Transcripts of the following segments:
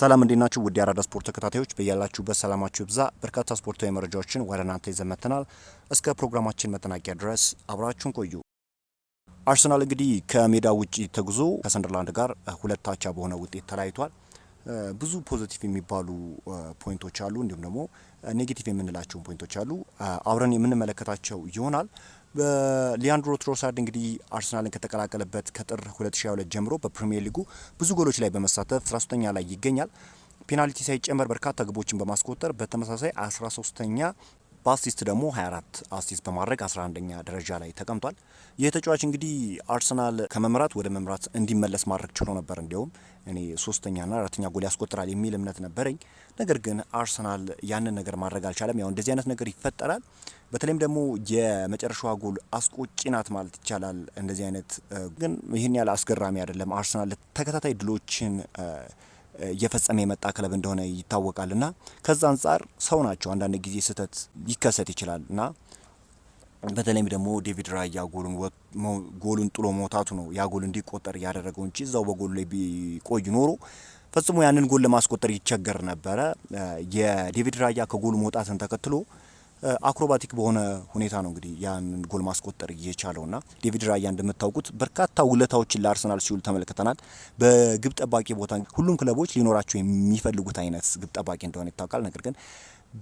ሰላም እንዴናችሁ ውድ የአራዳ ስፖርት ተከታታዮች በያላችሁበት ሰላማችሁ ይብዛ። በርካታ ስፖርታዊ መረጃዎችን ወደ እናንተ ይዘን መጥተናል። እስከ ፕሮግራማችን መጠናቂያ ድረስ አብራችሁን ቆዩ። አርሰናል እንግዲህ ከሜዳ ውጪ ተጉዞ ከሰንደርላንድ ጋር ሁለት አቻ በሆነ ውጤት ተለያይቷል። ብዙ ፖዚቲቭ የሚባሉ ፖይንቶች አሉ፣ እንዲሁም ደግሞ ኔጌቲቭ የምንላቸው ፖይንቶች አሉ። አብረን የምንመለከታቸው ይሆናል። በሊያንድሮ ትሮሳርድ እንግዲህ አርሰናልን ከተቀላቀለበት ከጥር 2022 ጀምሮ በፕሪሚየር ሊጉ ብዙ ጎሎች ላይ በመሳተፍ 13ኛ ላይ ይገኛል። ፔናልቲ ሳይጨመር በርካታ ግቦችን በማስቆጠር በተመሳሳይ 13ኛ፣ በአሲስት ደግሞ 24 አሲስት በማድረግ 11ኛ ደረጃ ላይ ተቀምጧል። ይህ ተጫዋች እንግዲህ አርሰናል ከመምራት ወደ መምራት እንዲመለስ ማድረግ ችሎ ነበር። እንዲያውም እኔ 3ኛና 4ኛ ጎል ያስቆጥራል የሚል እምነት ነበረኝ። ነገር ግን አርሰናል ያንን ነገር ማድረግ አልቻለም። ያው እንደዚህ አይነት ነገር ይፈጠራል። በተለይም ደግሞ የመጨረሻዋ ጎል አስቆጪ ናት ማለት ይቻላል። እንደዚህ አይነት ግን ይህን ያለ አስገራሚ አይደለም። አርሰናል ተከታታይ ድሎችን እየፈጸመ የመጣ ክለብ እንደሆነ ይታወቃልና ከዛ አንጻር ሰው ናቸው። አንዳንድ ጊዜ ስህተት ሊከሰት ይችላልና በተለይም ደግሞ ዴቪድ ራያ ጎሉን ጥሎ መውጣቱ ነው ያ ጎል እንዲቆጠር ያደረገው እንጂ እዛው በጎሉ ላይ ቢቆይ ኖሮ ፈጽሞ ያንን ጎል ለማስቆጠር ይቸገር ነበረ። የዴቪድ ራያ ከጎሉ መውጣትን ተከትሎ አክሮባቲክ በሆነ ሁኔታ ነው እንግዲህ ያንን ጎል ማስቆጠር እየቻለውና ዴቪድ ራያ እንደምታውቁት በርካታ ውለታዎችን ለአርሰናል ሲውል ተመልክተናል። በግብ ጠባቂ ቦታ ሁሉም ክለቦች ሊኖራቸው የሚፈልጉት አይነት ግብ ጠባቂ እንደሆነ ይታወቃል። ነገር ግን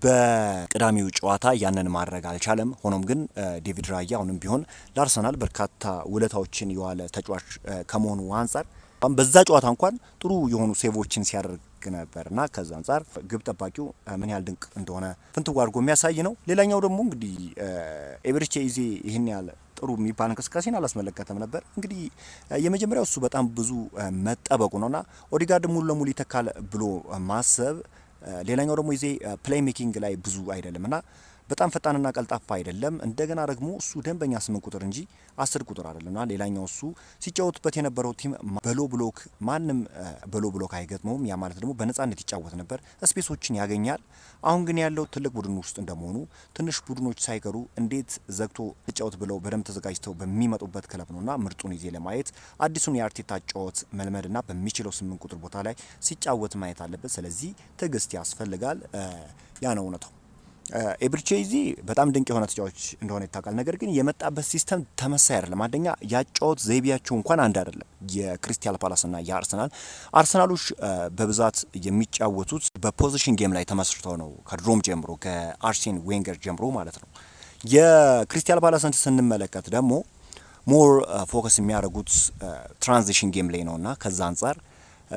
በቅዳሜው ጨዋታ ያንን ማድረግ አልቻለም። ሆኖም ግን ዴቪድ ራያ አሁንም ቢሆን ለአርሰናል በርካታ ውለታዎችን የዋለ ተጫዋች ከመሆኑ አንጻር በዛ ጨዋታ እንኳን ጥሩ የሆኑ ሴቮችን ሲያደርግ ነበርና ከዛ አንጻር ግብ ጠባቂው ምን ያህል ድንቅ እንደሆነ ፍንትው አድርጎ የሚያሳይ ነው። ሌላኛው ደግሞ እንግዲህ ኤቤሬቺ ኤዜ ይህን ያህል ጥሩ የሚባል እንቅስቃሴን አላስመለከተም ነበር። እንግዲህ የመጀመሪያው እሱ በጣም ብዙ መጠበቁ ነውና ኦዲጋርድ ሙሉ ለሙሉ ይተካል ብሎ ማሰብ፣ ሌላኛው ደግሞ ኤዜ ፕሌይ ሜኪንግ ላይ ብዙ አይደለምና በጣም ፈጣንና ቀልጣፋ አይደለም። እንደገና ደግሞ እሱ ደንበኛ 8 ቁጥር እንጂ 10 ቁጥር አይደለምና ሌላኛው እሱ ሲጫወትበት የነበረው ቲም በሎ ብሎክ ማንም በሎ ብሎክ አይገጥመውም። ያ ማለት ደግሞ በነጻነት ይጫወት ነበር፣ ስፔሶችን ያገኛል። አሁን ግን ያለው ትልቅ ቡድን ውስጥ እንደመሆኑ ትንሽ ቡድኖች ሳይቀሩ እንዴት ዘግቶ ተጫወት ብለው በደንብ ተዘጋጅተው በሚመጡበት ክለብ ነውና ምርጡን ይዜ ለማየት አዲሱን የአርቴታ ጫወት መልመድና በሚችለው 8 ቁጥር ቦታ ላይ ሲጫወት ማየት አለበት። ስለዚህ ትዕግስት ያስፈልጋል። ያ ነው እውነታው። ኤቤሬቺ ኤዜ በጣም ድንቅ የሆነ ተጫዋች እንደሆነ ይታወቃል። ነገር ግን የመጣበት ሲስተም ተመሳሳይ አይደለም። አንደኛ ያጫወት ዘይቤያቸው እንኳን አንድ አይደለም። የክሪስታል ፓላስና አርሰናሎች በብዛት የሚጫወቱት በፖዚሽን ጌም ላይ ተመስርተው ነው፣ ከድሮም ጀምሮ ከአርሴን ዌንገር ጀምሮ ማለት ነው። የክሪስታል ፓላስን ስንመለከት ደግሞ ሞር ፎከስ የሚያደርጉት ትራንዚሽን ጌም ላይ ነውና ከዛ አንጻር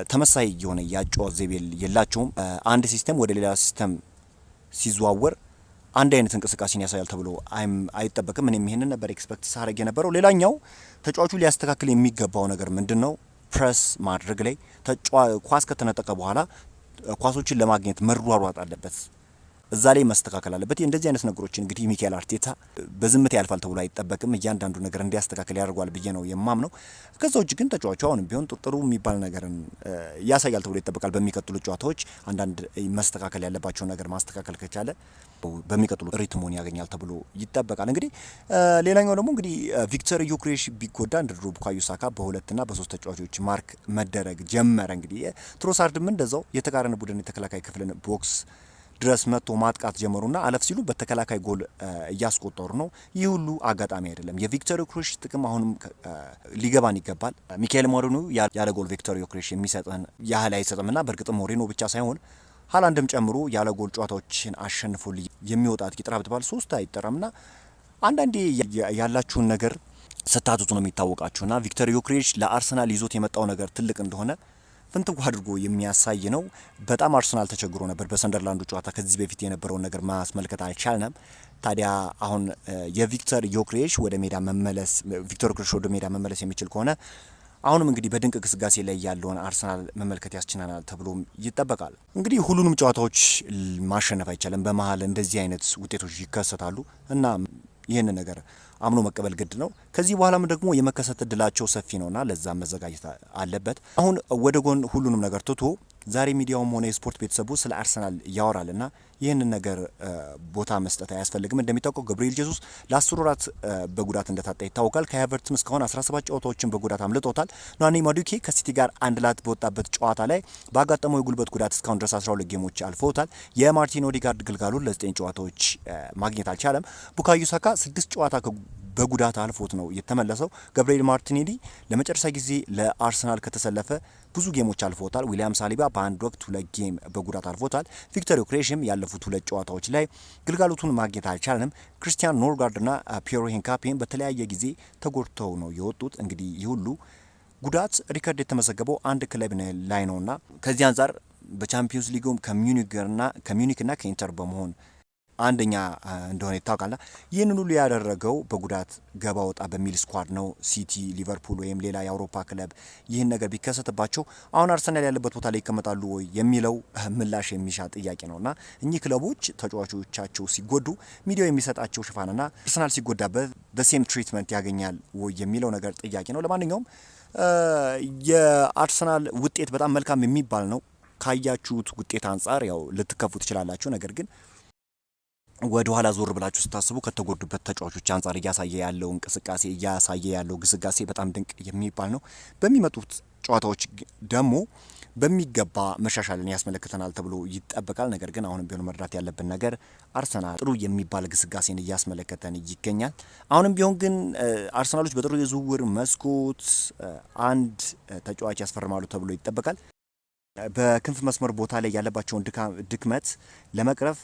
ተመሳሳይ የሆነ ያጫወት ዘይቤ የላቸውም። አንድ ሲስተም ወደ ሌላ ሲስተም ሲዘዋወር አንድ አይነት እንቅስቃሴን ያሳያል ተብሎ አይጠበቅም። እኔም ይሄንን ነበር ኤክስፔክት ሳደርግ የነበረው። ሌላኛው ተጫዋቹ ሊያስተካክል የሚገባው ነገር ምንድነው? ፕሬስ ማድረግ ላይ ኳስ ከተነጠቀ በኋላ ኳሶችን ለማግኘት መሯሯጥ አለበት። እዛ ላይ መስተካከል አለበት። እንደዚህ አይነት ነገሮች እንግዲህ ሚካኤል አርቴታ በዝምታ ያልፋል ተብሎ አይጠበቅም። እያንዳንዱ ነገር እንዲያስተካክል ያደርጓል ብዬ ነው የማምነው። ከዛ ውጭ ግን ተጫዋቹ አሁንም ቢሆን ጥሩ የሚባል ነገርን ያሳያል ተብሎ ይጠበቃል። በሚቀጥሉ ጨዋታዎች አንዳንድ መስተካከል ያለባቸው ነገር ማስተካከል ከቻለ በሚቀጥሉ ሪትሙን ያገኛል ተብሎ ይጠበቃል። እንግዲህ ሌላኛው ደግሞ እንግዲህ ቪክተር ዮክሬሽ ቢጎዳ እንደ ድሮ ቡካዮ ሳካ በሁለትና በሶስት ተጫዋቾች ማርክ መደረግ ጀመረ። እንግዲህ ትሮሳርድም እንደዛው የተቃረነ ቡድን የተከላካይ ክፍልን ቦክስ ድረስ መጥቶ ማጥቃት ጀመሩና አለፍ ሲሉ በተከላካይ ጎል እያስቆጠሩ ነው። ይህ ሁሉ አጋጣሚ አይደለም። የቪክተር ዮክሬሽ ጥቅም አሁንም ሊገባን ይገባል። ሚካኤል ሞሪኖ ያለ ጎል ቪክተር ዮክሬሽ የሚሰጠን ያህል አይሰጥምና በእርግጥ ሞሪኖ ብቻ ሳይሆን ሃላንድም ጨምሮ ያለ ጎል ጨዋታዎችን አሸንፎ የሚወጣ አጥቂ ጥራ ብትባል 3 አይጠራምና አንዳንዴ ያላችሁን ነገር ስታቱት ነው የሚታወቃችሁና ቪክተር ዮክሬሽ ለአርሰናል ይዞት የመጣው ነገር ትልቅ እንደሆነ ፍንትው አድርጎ የሚያሳይ ነው። በጣም አርሰናል ተቸግሮ ነበር በሰንደርላንዱ ጨዋታ። ከዚህ በፊት የነበረውን ነገር ማስመልከት አልቻልንም። ታዲያ አሁን የቪክተር ዮክሬሽ ወደ ሜዳ መመለስ የሚችል ከሆነ አሁንም እንግዲህ በድንቅ ግስጋሴ ላይ ያለውን አርሰናል መመልከት ያስችናናል ተብሎ ይጠበቃል። እንግዲህ ሁሉንም ጨዋታዎች ማሸነፍ አይቻልም። በመሀል እንደዚህ አይነት ውጤቶች ይከሰታሉ እና ይህን ነገር አምኖ መቀበል ግድ ነው። ከዚህ በኋላም ደግሞ የመከሰት እድላቸው ሰፊ ነውና ለዛ መዘጋጀት አለበት። አሁን ወደ ጎን ሁሉንም ነገር ትቶ ዛሬ ሚዲያውም ሆነ የስፖርት ቤተሰቡ ስለ አርሰናል ያወራልና ይህንን ነገር ቦታ መስጠት አያስፈልግም። እንደሚታወቀው ገብርኤል ጄሱስ ለ10 ወራት በጉዳት እንደታጣ ይታወቃል። ከኤቨርተን እስካሁን 17 ጨዋታዎችን በጉዳት አምልጦታል። ኗኒ ማዱኬ ከሲቲ ጋር አንድ ላት በወጣበት ጨዋታ ላይ ባጋጠመው የጉልበት ጉዳት እስካሁን ድረስ 12 ጌሞች አልፈውታል። የማርቲን ኦዲጋርድ ግልጋሎት ለ9 ጨዋታዎች ማግኘት አልቻለም። ቡካዮ ሳካ 6 ጨዋታ በጉዳት አልፎት ነው የተመለሰው። ገብርኤል ማርቲኔሊ ለመጨረሻ ጊዜ ለአርሰናል ከተሰለፈ ብዙ ጌሞች አልፎታል። ዊሊያም ሳሊባ በአንድ ወቅት 2 ጌም በጉዳት አልፎታል። ቪክቶር ዮክሬሽም ያለፉት 2 ጨዋታዎች ላይ ግልጋሎቱን ማግኘት አልቻለም። ክሪስቲያን ኖርጋርድና ፒየሮ ሄንካፔን በተለያየ ጊዜ ተጎድተው ነው የወጡት። እንግዲህ ይህ ሁሉ ጉዳት ሪከርድ የተመዘገበው አንድ ክለብ ላይ ነውና ከዚህ አንጻር በቻምፒዮንስ ሊጉም ከሚዩኒክና ከኢንተር በመሆን አንደኛ እንደሆነ ይታወቃልና ይህንን ሁሉ ያደረገው በጉዳት ገባ ወጣ በሚል ስኳድ ነው። ሲቲ፣ ሊቨርፑል ወይም ሌላ የአውሮፓ ክለብ ይህን ነገር ቢከሰትባቸው አሁን አርሰናል ያለበት ቦታ ላይ ይቀመጣሉ ወይ የሚለው ምላሽ የሚሻ ጥያቄ ነውና እኚህ ክለቦች ተጫዋቾቻቸው ሲጎዱ ሚዲያው የሚሰጣቸው ሽፋንና አርሰናል ሲጎዳበት በሴም ትሪትመንት ያገኛል ወይ የሚለው ነገር ጥያቄ ነው። ለማንኛውም የአርሰናል ውጤት በጣም መልካም የሚባል ነው። ካያችሁት ውጤት አንጻር ያው ልትከፉ ትችላላችሁ። ነገር ግን ወደ ኋላ ዞር ብላችሁ ስታስቡ ከተጎዱበት ተጫዋቾች አንጻር እያሳየ ያለው እንቅስቃሴ እያሳየ ያለው ግስጋሴ በጣም ድንቅ የሚባል ነው። በሚመጡት ጨዋታዎች ደግሞ በሚገባ መሻሻልን ያስመለክተናል ተብሎ ይጠበቃል። ነገር ግን አሁንም ቢሆን መረዳት ያለብን ነገር አርሰናል ጥሩ የሚባል ግስጋሴን እያስመለከተን ይገኛል። አሁንም ቢሆን ግን አርሰናሎች በጥሩ የዝውውር መስኮት አንድ ተጫዋች ያስፈርማሉ ተብሎ ይጠበቃል። በክንፍ መስመር ቦታ ላይ ያለባቸውን ድክመት ለመቅረፍ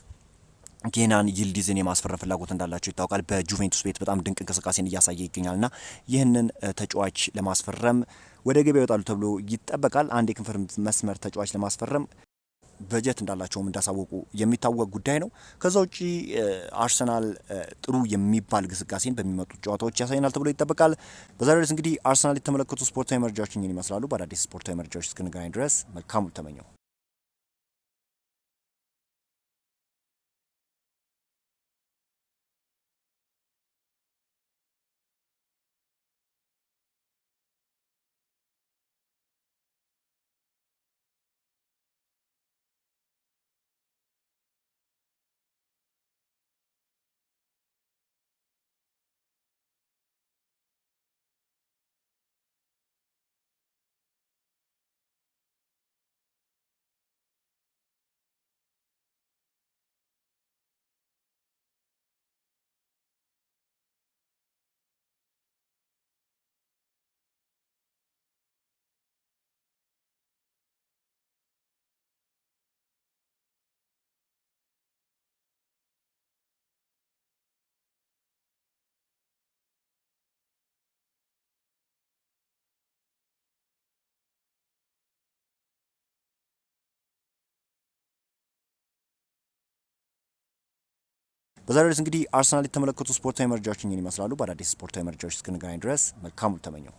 ኬናን ይልዲዝን የማስፈረም ፍላጎት እንዳላቸው ይታወቃል። በጁቬንቱስ ቤት በጣም ድንቅ እንቅስቃሴን እያሳየ ይገኛልና ይህንን ተጫዋች ለማስፈረም ወደ ገበያ ይወጣሉ ተብሎ ይጠበቃል። አንድ የክንፍ መስመር ተጫዋች ለማስፈረም በጀት እንዳላቸውም እንዳሳወቁ የሚታወቅ ጉዳይ ነው። ከዛ ውጪ አርሰናል ጥሩ የሚባል ግስጋሴን በሚመጡት ጨዋታዎች ያሳየናል ተብሎ ይጠበቃል። በዛሬው ዕለት እንግዲህ አርሰናል የተመለከቱ ስፖርታዊ መረጃዎችን ይመስላሉ። በአዳዲስ ስፖርታዊ መረጃዎች እስክንገናኝ ድረስ መልካሙ ተመኘው። በዛሬው ዕለት እንግዲህ አርሰናል የተመለከቱ ስፖርታዊ መረጃዎችን ይመስላሉ። በአዳዲስ ስፖርታዊ መረጃዎች እስክንገናኝ ድረስ መልካሙ ተመኘው።